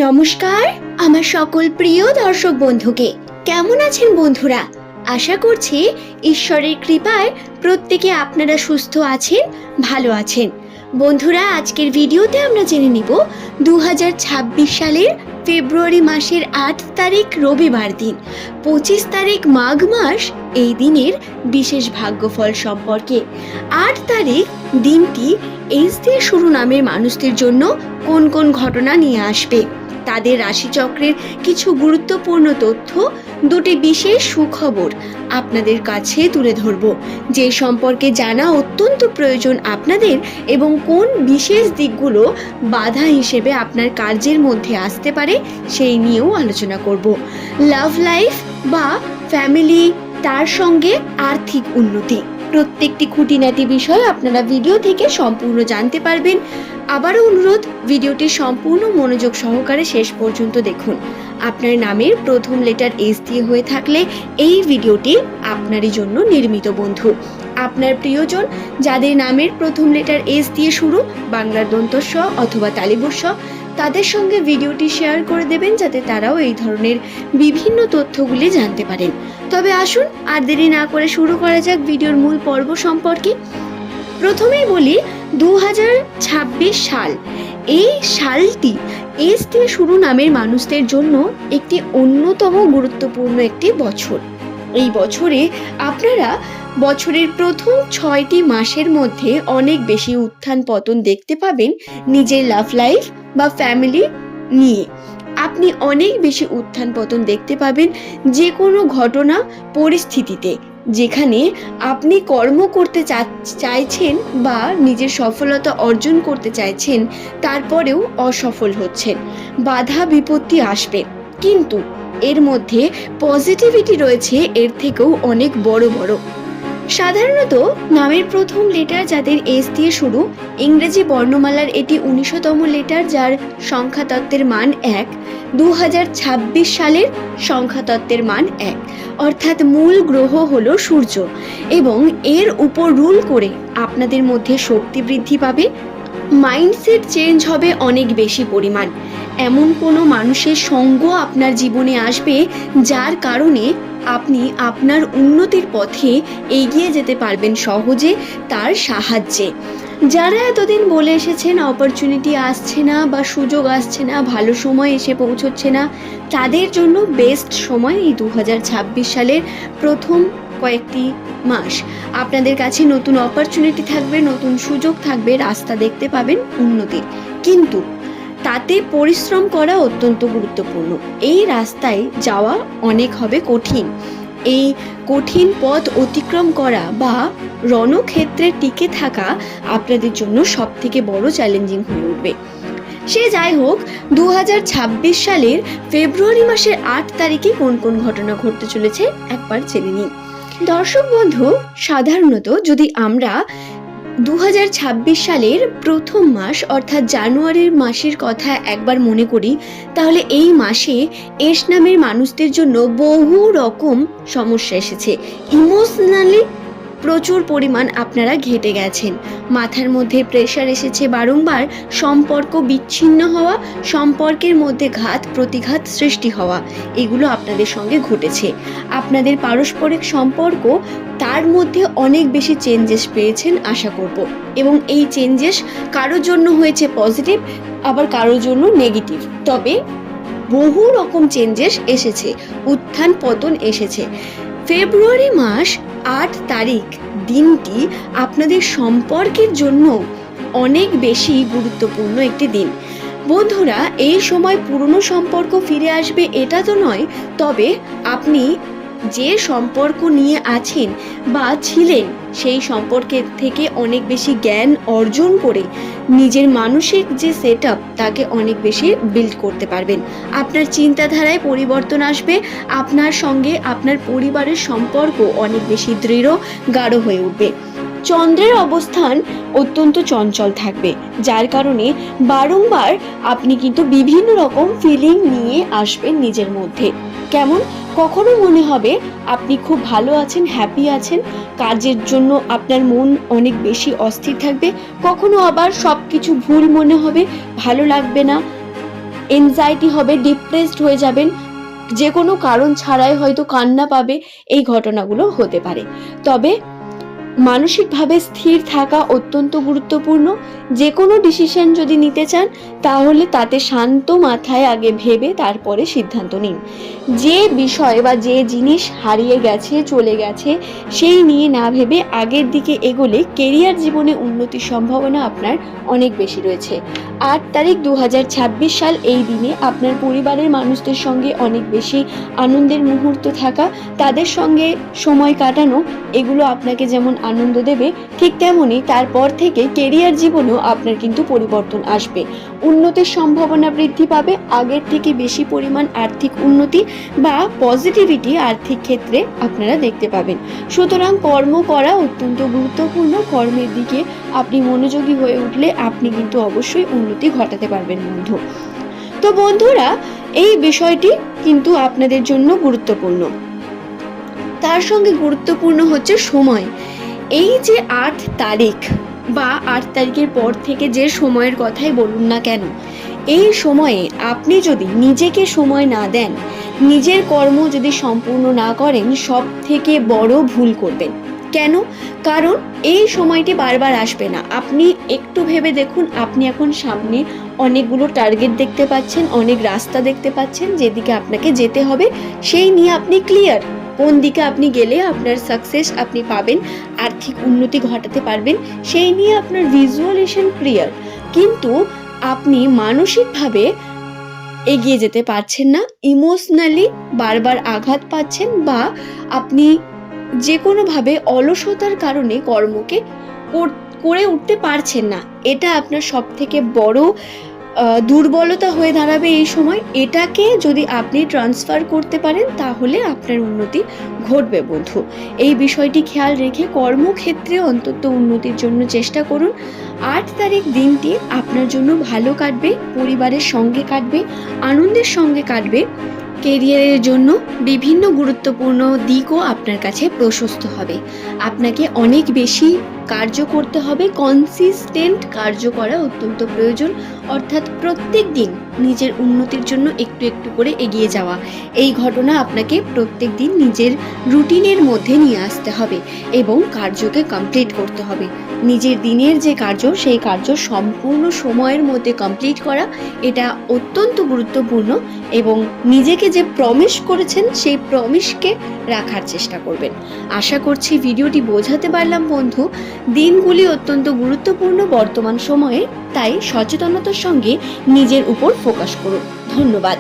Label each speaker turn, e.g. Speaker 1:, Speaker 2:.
Speaker 1: নমস্কার আমার সকল প্রিয় দর্শক বন্ধুকে। কেমন আছেন বন্ধুরা? আশা করছি ঈশ্বরের কৃপায় প্রত্যেকে আপনারা সুস্থ আছেন, ভালো আছেন। বন্ধুরা, আজকের ভিডিওতে আমরা জেনে নিব 2026 সালের ফেব্রুয়ারি মাসের 8 তারিখ রবিবার দিন 25 তারিখ মাঘ মাস এই দিনের বিশেষ ভাগ্যফল সম্পর্কে। 8 তারিখ দিনটি এইচ দিয়ে শুরু নামের মানুষদের জন্য কোন কোন ঘটনা নিয়ে আসবে, তাদের রাশিচক্রের কিছু গুরুত্বপূর্ণ তথ্য, দুটি বিশেষ সুখবর আপনাদের কাছে তুলে ধরব, যে সম্পর্কে জানা অত্যন্ত প্রয়োজন আপনাদের, এবং কোন বিশেষ দিকগুলো বাধা হিসেবে আপনার কার্যের মধ্যে আসতে পারে সেই নিয়েও আলোচনা করব। লাভ লাইফ বা ফ্যামিলি, তার সঙ্গে আর্থিক উন্নতি, প্রত্যেকটি খুঁটিনাটি বিষয় আপনারা ভিডিও থেকে সম্পূর্ণ জানতে পারবেন। আবারও অনুরোধ, ভিডিওটি সম্পূর্ণ মনোযোগ সহকারে শেষ পর্যন্ত দেখুন। আপনার নামের প্রথম লেটার এস দিয়ে হয়ে থাকলে এই ভিডিওটি আপনারই জন্য নির্মিত বন্ধু। আপনার প্রিয়জন যাদের নামের প্রথম লেটার এস দিয়ে শুরু, বাংলার দন্ত স অথবা তালিবুর স, তাদের সঙ্গে ভিডিওটি শেয়ার করে দেবেন যাতে তারাও এই ধরনের বিভিন্ন তথ্যগুলি জানতে পারেন। তবে আসুন আর দেরি না করে শুরু করা যাক ভিডিওর মূল পর্ব সম্পর্কে। প্রথমেই বলি 2026 সাল, এই সালটি এস দিয়ে শুরু নামের মানুষদের জন্য একটি অন্যতম গুরুত্বপূর্ণ একটি বছর। এই বছরে আপনারা বছরের প্রথম 6টি মাসের মধ্যে অনেক বেশি উত্থান পতন দেখতে পাবেন নিজের লাভ লাইফ বা ফ্যামিলি নিয়ে। আপনি অনেক বেশি উত্থান পতন দেখতে পাবেন যে কোনো ঘটনা পরিস্থিতিতে, যেখানে আপনি কর্ম করতে চাইছেন বা নিজের সফলতা অর্জন করতে চাইছেন, তারপরেও অসফল হচ্ছেন। বাধা বিপত্তি আসবে, কিন্তু এর মধ্যে পজিটিভিটি রয়েছে এর থেকেও অনেক বড় বড়। সাধারণত নামের প্রথম লেটার যাদের এস দিয়ে শুরু, ইংরেজি বর্ণমালার এটি 19তম লেটার, যার সংখ্যাতত্ত্বের মান 1। 2026 সালের সংখ্যাতত্ত্বের মান 1, অর্থাৎ মূল গ্রহ হলো সূর্য, এবং এর উপর রুল করে আপনাদের মধ্যে শক্তি বৃদ্ধি পাবে, মাইন্ডসেট চেঞ্জ হবে অনেক বেশি পরিমাণ। এমন কোনো মানুষের সঙ্গ আপনার জীবনে আসবে যার কারণে আপনি আপনার উন্নতির পথে এগিয়ে যেতে পারবেন সহজে, তার সাহায্যে। যারা এতদিন বলে এসেছেন অপরচুনিটি আসছে না বা সুযোগ আসছে না, ভালো সময় এসে পৌঁছচ্ছে না, তাদের জন্য বেস্ট সময় এই 2026 সালের প্রথম কয়েকটি মাস। আপনাদের কাছে নতুন অপরচুনিটি থাকবে, নতুন সুযোগ থাকবে, রাস্তা দেখতে পাবেন উন্নতির, কিন্তু তাতে পরিশ্রম করা অত্যন্ত গুরুত্বপূর্ণ। এই রাস্তায় যাওয়া অনেক হবে কঠিন। এই কঠিন পথ অতিক্রম করা বা রণক্ষেত্রে টিকে থাকা আপনাদের জন্য সব থেকে বড় চ্যালেঞ্জিং হয়ে উঠবে। সে যাই হোক, 2026 সালের ফেব্রুয়ারি মাসের 8 তারিখে কোন কোন ঘটনা ঘটতে চলেছে একবার জেনে নিন। দর্শক বন্ধু, সাধারণত যদি আমরা 2026 সালের প্রথম মাস অর্থাৎ জানুয়ারির মাসের কথা একবার মনে করি, তাহলে এই মাসে এস নামের মানুষদের জন্য বহু রকম সমস্যা এসেছে। ইমোশনালি প্রচুর পরিমাণ আপনারা ঘেটে গেছেন, মাথার মধ্যে প্রেশার এসেছে বারংবার, সম্পর্ক বিচ্ছিন্ন হওয়া, সম্পর্কের মধ্যে ঘাত প্রতিঘাত সৃষ্টি হওয়া, এগুলো আপনাদের সঙ্গে ঘটেছে। আপনাদের পারস্পরিক সম্পর্ক, তার মধ্যে অনেক বেশি চেঞ্জেস পেয়েছেন আশা করব, এবং এই চেঞ্জেস কারোর জন্য হয়েছে পজিটিভ, আবার কারোর জন্য নেগেটিভ, তবে বহু রকম চেঞ্জেস এসেছে, উত্থান পতন এসেছে। ফেব্রুয়ারি মাস 8 তারিখ দিনটি আপনাদের সম্পর্কের জন্য অনেক বেশি গুরুত্বপূর্ণ একটি দিন। বন্ধুরা, এই সময় পুরনো সম্পর্ক ফিরে আসবে এটা তো নয়, তবে আপনি যে সম্পর্ক নিয়ে আছেন বা ছিলেন সেই সম্পর্কের থেকে অনেক বেশি জ্ঞান অর্জন করে নিজের মানসিক যে সেট আপ, তাকে অনেক বেশি বিল্ড করতে পারবেন। আপনার চিন্তাধারায় পরিবর্তন আসবে, আপনার সঙ্গে আপনার পরিবারের সম্পর্ক অনেক বেশি দৃঢ় গাঢ় হয়ে উঠবে। চন্দ্রের অবস্থান অত্যন্ত চঞ্চল থাকবে, যার কারণে বারংবার আপনি কিন্তু বিভিন্ন রকম ফিলিং নিয়ে আসবেন নিজের মধ্যে। কেমন, কখনো মনে হবে আপনি খুব ভালো আছেন, হ্যাপি আছেন, কাজের জন্য আপনার মন অনেক বেশি অস্থির থাকবে, কখনো আবার সব কিছু ভুল মনে হবে, ভালো লাগবে না, এনজাইটি হবে, ডিপ্রেসড হয়ে যাবেন, যে কোনো কারণ ছাড়াই হয়তো কান্না পাবে, এই ঘটনাগুলো হতে পারে। তবে মানসিকভাবে স্থির থাকা অত্যন্ত গুরুত্বপূর্ণ। যে কোনো ডিসিশন যদি নিতে চান তাহলে তাতে শান্ত মাথায় আগে ভেবে তারপরে সিদ্ধান্ত নিন। যে বিষয় বা যে জিনিস হারিয়ে গেছে, চলে গেছে, সেই নিয়ে না ভেবে আগের দিকে এগোলে কেরিয়ার জীবনে উন্নতির সম্ভাবনা আপনার অনেক বেশি রয়েছে। 8 তারিখ 2026 সাল, এই দিনে আপনার পরিবারের মানুষদের সঙ্গে অনেক বেশি আনন্দের মুহূর্ত থাকা, তাদের সঙ্গে সময় কাটানো, এগুলো আপনাকে যেমন আনন্দ দেবে, ঠিক তেমনি তারপর থেকে কেরিয়ার জীবনেও আপনার কিন্তু পরিবর্তন আসবে। উন্নতির সম্ভাবনা বৃদ্ধি পাবে, আগের থেকে বেশি পরিমাণ আর্থিক উন্নতি বা পজিটিভিটি আর্থিক ক্ষেত্রে আপনারা দেখতে পাবেন। সুতরাং কর্ম করা অত্যন্ত গুরুত্বপূর্ণ। কর্মের দিকে আপনি মনোযোগী হয়ে উঠলে আপনি কিন্তু অবশ্যই উন্নতি ঘটাতে পারবেন বন্ধু। তো বন্ধুরা, এই বিষয়টি কিন্তু আপনাদের জন্য গুরুত্বপূর্ণ। তার সঙ্গে গুরুত্বপূর্ণ হচ্ছে সময়। এই যে 8 তারিখ বা 8 তারিখের পর থেকে যে সময়ের কথাই বলুন না কেন, এই সময়ে আপনি যদি নিজেকে সময় না দেন, নিজের কর্ম যদি সম্পূর্ণ না করেন, সব থেকে বড় ভুল করবেন। কেন? কারণ এই সময়টি বারবার আসবে না। আপনি একটু ভেবে দেখুন, আপনি এখন সামনে অনেকগুলো টার্গেট দেখতে পাচ্ছেন, অনেক রাস্তা দেখতে পাচ্ছেন যেদিকে আপনাকে যেতে হবে, সেই নিয়ে আপনি ক্লিয়ার। কোন দিকে আপনি গেলে আপনার সাকসেস আপনি পাবেন, আর্থিক উন্নতি ঘটাতে পারবেন, সেই নিয়ে আপনার ভিজুয়ালেশন ক্লিয়ার। কিন্তু আপনি মানসিকভাবে এগিয়ে যেতে পারছেন না, ইমোশনালি বারবার আঘাত পাচ্ছেন, বা আপনি যে কোনোভাবে অলসতার কারণে কর্মকে করে উঠতে পারছেন না। এটা আপনার সব থেকে বড় দুর্বলতা হয়ে দাঁড়াবে এই সময়। এটাকে যদি আপনি ট্রান্সফার করতে পারেন তাহলে আপনার উন্নতি ঘটবে বন্ধু। এই বিষয়টি খেয়াল রেখে কর্মক্ষেত্রে অন্তত উন্নতির জন্য চেষ্টা করুন। 8 তারিখ দিনটি আপনার জন্য ভালো কাটবে, পরিবারের সঙ্গে কাটবে, আনন্দের সঙ্গে কাটবে। কেরিয়ারের জন্য বিভিন্ন গুরুত্বপূর্ণ দিকও আপনার কাছে প্রশস্ত হবে। আপনাকে অনেক বেশি কার্য করতে হবে, কনসিস্টেন্ট কার্য করা অত্যন্ত প্রয়োজন। অর্থাৎ প্রত্যেক দিন নিজের উন্নতির জন্য একটু একটু করে এগিয়ে যাওয়া, এই ঘটনা আপনাকে প্রত্যেক দিন নিজের রুটিনের মধ্যে নিয়ে আসতে হবে এবং কার্যকে কমপ্লিট করতে হবে। নিজের দিনের যে কার্য, সেই কার্য সম্পূর্ণ সময়ের মধ্যে কমপ্লিট করা, এটা অত্যন্ত গুরুত্বপূর্ণ। এবং নিজেকে যে প্রমিস করেছেন সেই প্রমিসকে রাখার চেষ্টা করবেন। আশা করছি ভিডিওটি বোঝাতে পারলাম বন্ধু। দিনগুলি অত্যন্ত গুরুত্বপূর্ণ বর্তমান সময়ে, তাই সচেতনতার সঙ্গে নিজের উপর ফোকাস করুন। ধন্যবাদ।